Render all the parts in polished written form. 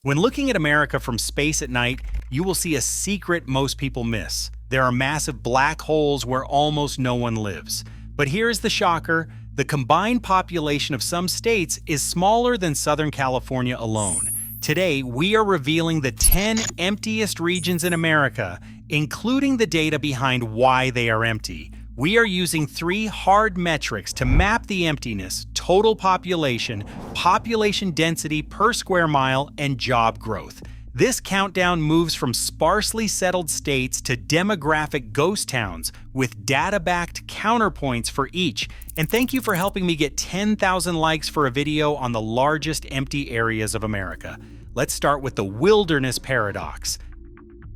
When looking at America from space at night, you will see a secret most people miss. There are massive black holes where almost no one lives. But here's the shocker: the combined population of some states is smaller than Southern California alone. Today, we are revealing the 10 emptiest regions in America, including the data behind why they are empty. We are using 3 hard metrics to map the emptiness: total population, population density per square mile, and job growth. This countdown moves from sparsely settled states to demographic ghost towns, with data-backed counterpoints for each. And thank you for helping me get 10,000 likes for a video on the largest empty areas of America. Let's start with the wilderness paradox.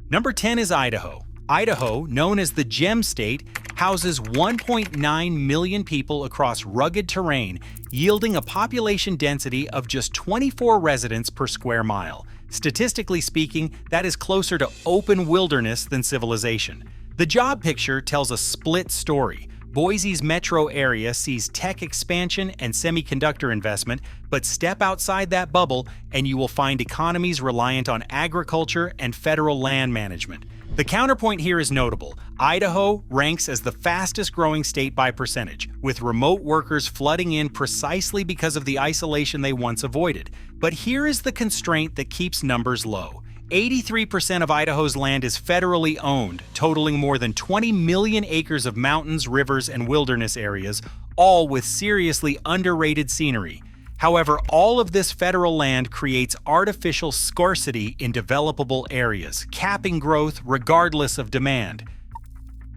Number 10 is Idaho. Idaho, known as the Gem State, houses 1.9 million people across rugged terrain, yielding a population density of just 24 residents per square mile. Statistically speaking, that is closer to open wilderness than civilization. The job picture tells a split story. Boise's metro area sees tech expansion and semiconductor investment, but step outside that bubble and you will find economies reliant on agriculture and federal land management. The counterpoint here is notable. Idaho ranks as the fastest growing state by percentage, with remote workers flooding in precisely because of the isolation they once avoided. But here is the constraint that keeps numbers low. 83% of Idaho's land is federally owned, totaling more than 20 million acres of mountains, rivers, and wilderness areas, all with seriously underrated scenery. However, all of this federal land creates artificial scarcity in developable areas, capping growth regardless of demand.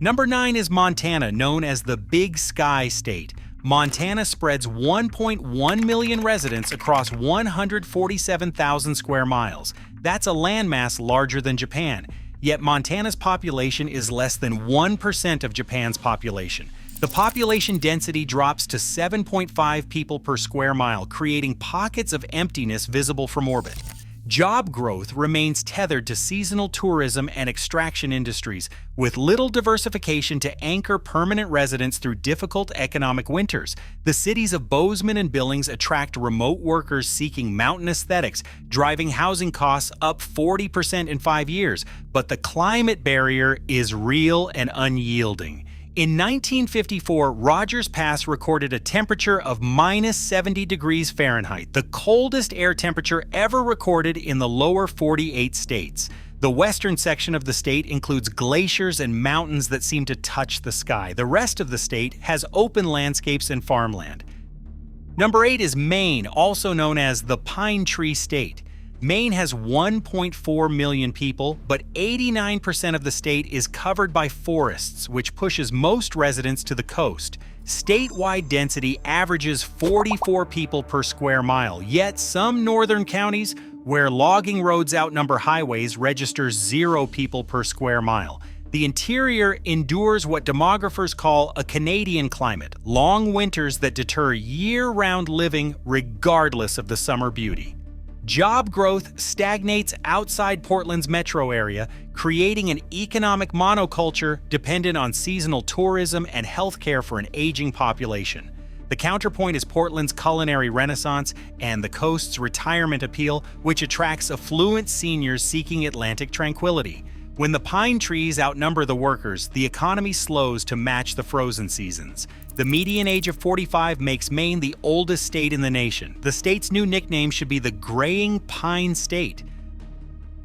Number 9 is Montana, known as the Big Sky State. Montana spreads 1.1 million residents across 147,000 square miles. That's a landmass larger than Japan. Yet Montana's population is less than 1% of Japan's population. The population density drops to 7.5 people per square mile, creating pockets of emptiness visible from orbit. Job growth remains tethered to seasonal tourism and extraction industries, with little diversification to anchor permanent residents through difficult economic winters. The cities of Bozeman and Billings attract remote workers seeking mountain aesthetics, driving housing costs up 40% in 5 years. But the climate barrier is real and unyielding. In 1954, Rogers Pass recorded a temperature of minus 70 degrees Fahrenheit, the coldest air temperature ever recorded in the lower 48 states. The western section of the state includes glaciers and mountains that seem to touch the sky. The rest of the state has open landscapes and farmland. Number 8 is Maine, also known as the Pine Tree State. Maine has 1.4 million people, but 89% of the state is covered by forests, which pushes most residents to the coast. Statewide density averages 44 people per square mile, yet some northern counties, where logging roads outnumber highways, register 0 people per square mile. The interior endures what demographers call a Canadian climate, long winters that deter year-round living regardless of the summer beauty. Job growth stagnates outside Portland's metro area, creating an economic monoculture dependent on seasonal tourism and healthcare for an aging population. The counterpoint is Portland's culinary renaissance and the coast's retirement appeal, which attracts affluent seniors seeking Atlantic tranquility. When the pine trees outnumber the workers, the economy slows to match the frozen seasons. The median age of 45 makes Maine the oldest state in the nation. The state's new nickname should be the Graying Pine State.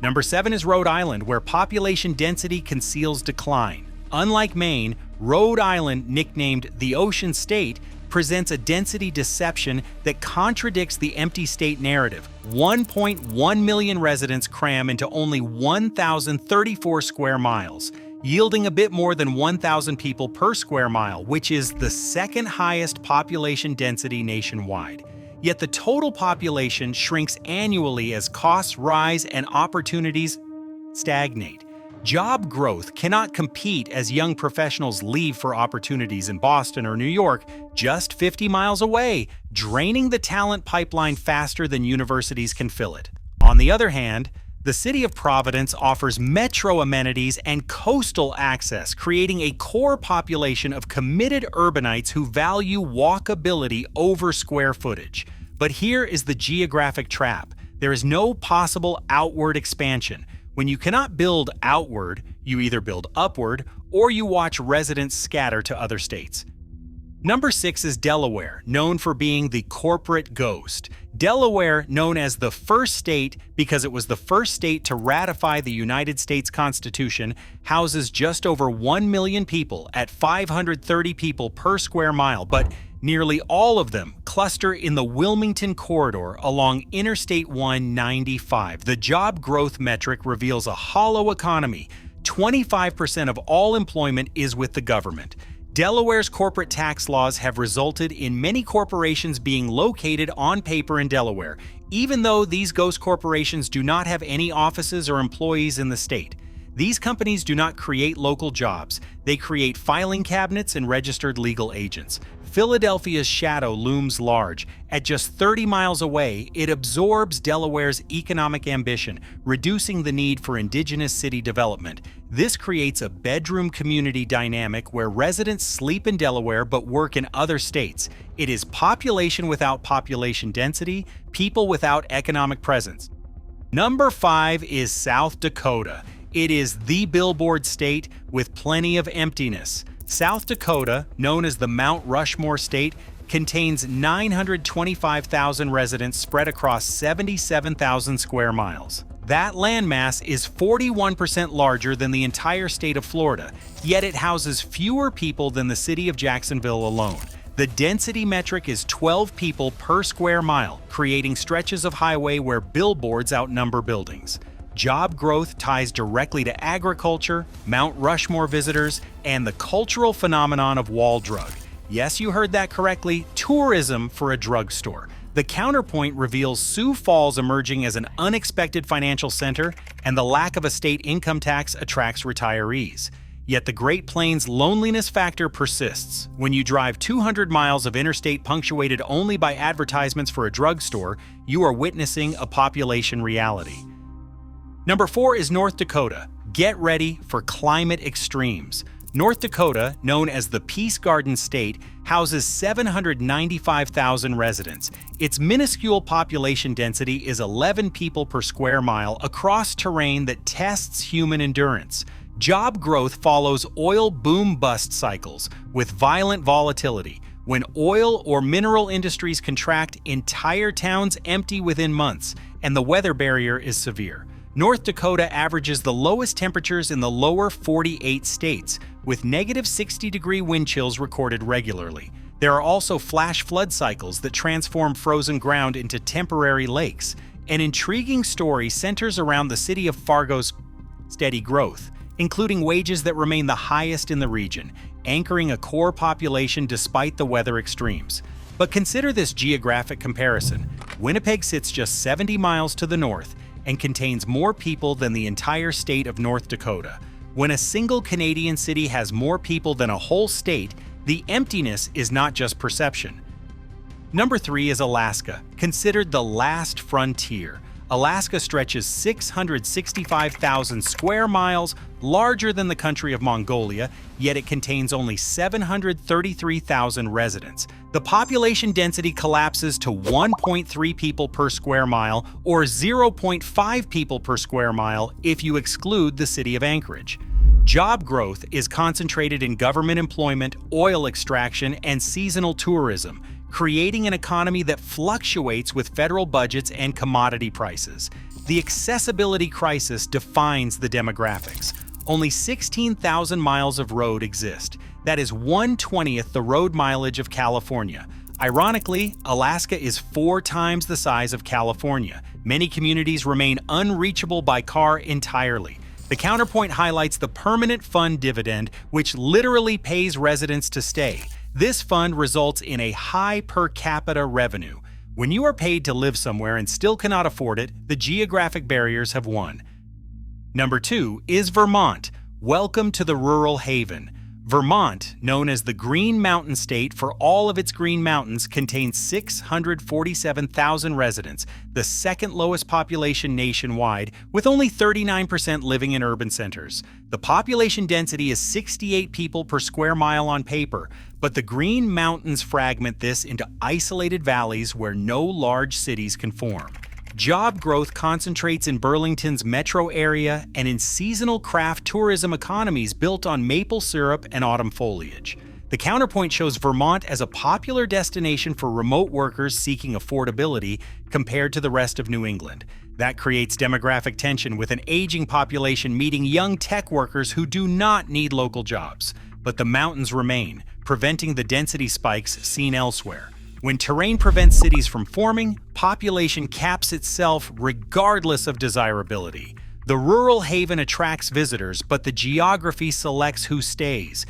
Number 7 is Rhode Island, where population density conceals decline. Unlike Maine, Rhode Island, nicknamed the Ocean State, presents a density deception that contradicts the empty state narrative. 1.1 million residents cram into only 1,034 square miles, yielding a bit more than 1,000 people per square mile, which is the second highest population density nationwide. Yet the total population shrinks annually as costs rise and opportunities stagnate. Job growth cannot compete as young professionals leave for opportunities in Boston or New York, just 50 miles away, draining the talent pipeline faster than universities can fill it. On the other hand, the city of Providence offers metro amenities and coastal access, creating a core population of committed urbanites who value walkability over square footage. But here is the geographic trap. There is no possible outward expansion. When you cannot build outward, you either build upward or you watch residents scatter to other states. Number 6 is Delaware, known for being the corporate ghost. Delaware, known as the first state because it was the first state to ratify the United States Constitution, houses just over 1 million people at 530 people per square mile, but nearly all of them cluster in the Wilmington corridor along Interstate 195. The job growth metric reveals a hollow economy. 25% of all employment is with the government. Delaware's corporate tax laws have resulted in many corporations being located on paper in Delaware, even though these ghost corporations do not have any offices or employees in the state. These companies do not create local jobs. They create filing cabinets and registered legal agents. Philadelphia's shadow looms large. At just 30 miles away, it absorbs Delaware's economic ambition, reducing the need for indigenous city development. This creates a bedroom community dynamic where residents sleep in Delaware but work in other states. It is population without population density, people without economic presence. Number 5 is South Dakota. It is the Billboard state with plenty of emptiness. South Dakota, known as the Mount Rushmore state, contains 925,000 residents spread across 77,000 square miles. That landmass is 41% larger than the entire state of Florida, yet it houses fewer people than the city of Jacksonville alone. The density metric is 12 people per square mile, creating stretches of highway where billboards outnumber buildings. Job growth ties directly to agriculture, Mount Rushmore visitors, and the cultural phenomenon of wall drug. Yes, you heard that correctly, tourism for a drugstore. The counterpoint reveals Sioux Falls emerging as an unexpected financial center, and the lack of a state income tax attracts retirees. Yet the Great Plains loneliness factor persists. When you drive 200 miles of interstate punctuated only by advertisements for a drugstore, you are witnessing a population reality. Number 4 is North Dakota. Get ready for climate extremes. North Dakota, known as the Peace Garden State, houses 795,000 residents. Its minuscule population density is 11 people per square mile across terrain that tests human endurance. Job growth follows oil boom-bust cycles with violent volatility. When oil or mineral industries contract, entire towns empty within months, and the weather barrier is severe. North Dakota averages the lowest temperatures in the lower 48 states, with negative 60-degree wind chills recorded regularly. There are also flash flood cycles that transform frozen ground into temporary lakes. An intriguing story centers around the city of Fargo's steady growth, including wages that remain the highest in the region, anchoring a core population despite the weather extremes. But consider this geographic comparison. Winnipeg sits just 70 miles to the north and contains more people than the entire state of North Dakota. When a single Canadian city has more people than a whole state, the emptiness is not just perception. Number 3 is Alaska, considered the last frontier. Alaska stretches 665,000 square miles, larger than the country of Mongolia, yet it contains only 733,000 residents. The population density collapses to 1.3 people per square mile, or 0.5 people per square mile if you exclude the city of Anchorage. Job growth is concentrated in government employment, oil extraction, and seasonal tourism, creating an economy that fluctuates with federal budgets and commodity prices. The accessibility crisis defines the demographics. Only 16,000 miles of road exist. That is 1/20th the road mileage of California. Ironically, Alaska is 4 times the size of California. Many communities remain unreachable by car entirely. The counterpoint highlights the permanent fund dividend, which literally pays residents to stay. This fund results in a high per capita revenue. When you are paid to live somewhere and still cannot afford it, the geographic barriers have won. Number 2 is Vermont. Welcome to the rural haven. Vermont, known as the Green Mountain State for all of its green mountains, contains 647,000 residents, the second lowest population nationwide, with only 39% living in urban centers. The population density is 68 people per square mile on paper, but the Green Mountains fragment this into isolated valleys where no large cities can form. Job growth concentrates in Burlington's metro area and in seasonal craft tourism economies built on maple syrup and autumn foliage. The counterpoint shows Vermont as a popular destination for remote workers seeking affordability compared to the rest of New England. That creates demographic tension with an aging population meeting young tech workers who do not need local jobs. But the mountains remain, preventing the density spikes seen elsewhere. When terrain prevents cities from forming, population caps itself regardless of desirability. The rural haven attracts visitors, but the geography selects who stays.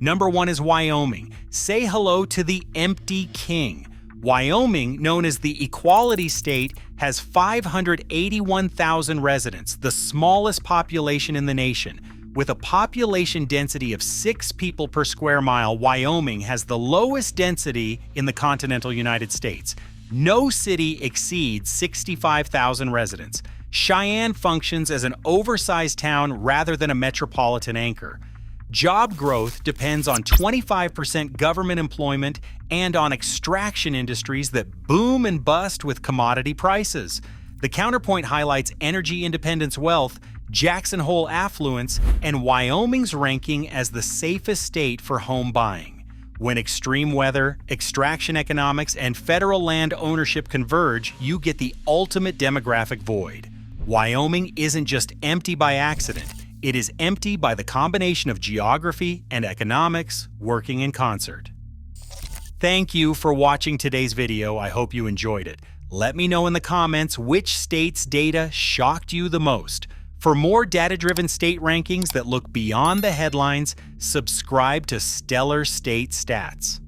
Number 1 is Wyoming. Say hello to the empty king. Wyoming, known as the Equality State, has 581,000 residents, the smallest population in the nation. With a population density of 6 people per square mile, Wyoming has the lowest density in the continental United States. No city exceeds 65,000 residents. Cheyenne functions as an oversized town rather than a metropolitan anchor. Job growth depends on 25% government employment and on extraction industries that boom and bust with commodity prices. The counterpoint highlights energy independence wealth, Jackson Hole affluence, and Wyoming's ranking as the safest state for home buying. When extreme weather, extraction economics, and federal land ownership converge, you get the ultimate demographic void. Wyoming isn't just empty by accident. It is empty by the combination of geography and economics working in concert. Thank you for watching today's video. I hope you enjoyed it. Let me know in the comments which state's data shocked you the most. For more data-driven state rankings that look beyond the headlines, subscribe to Stellar State Stats.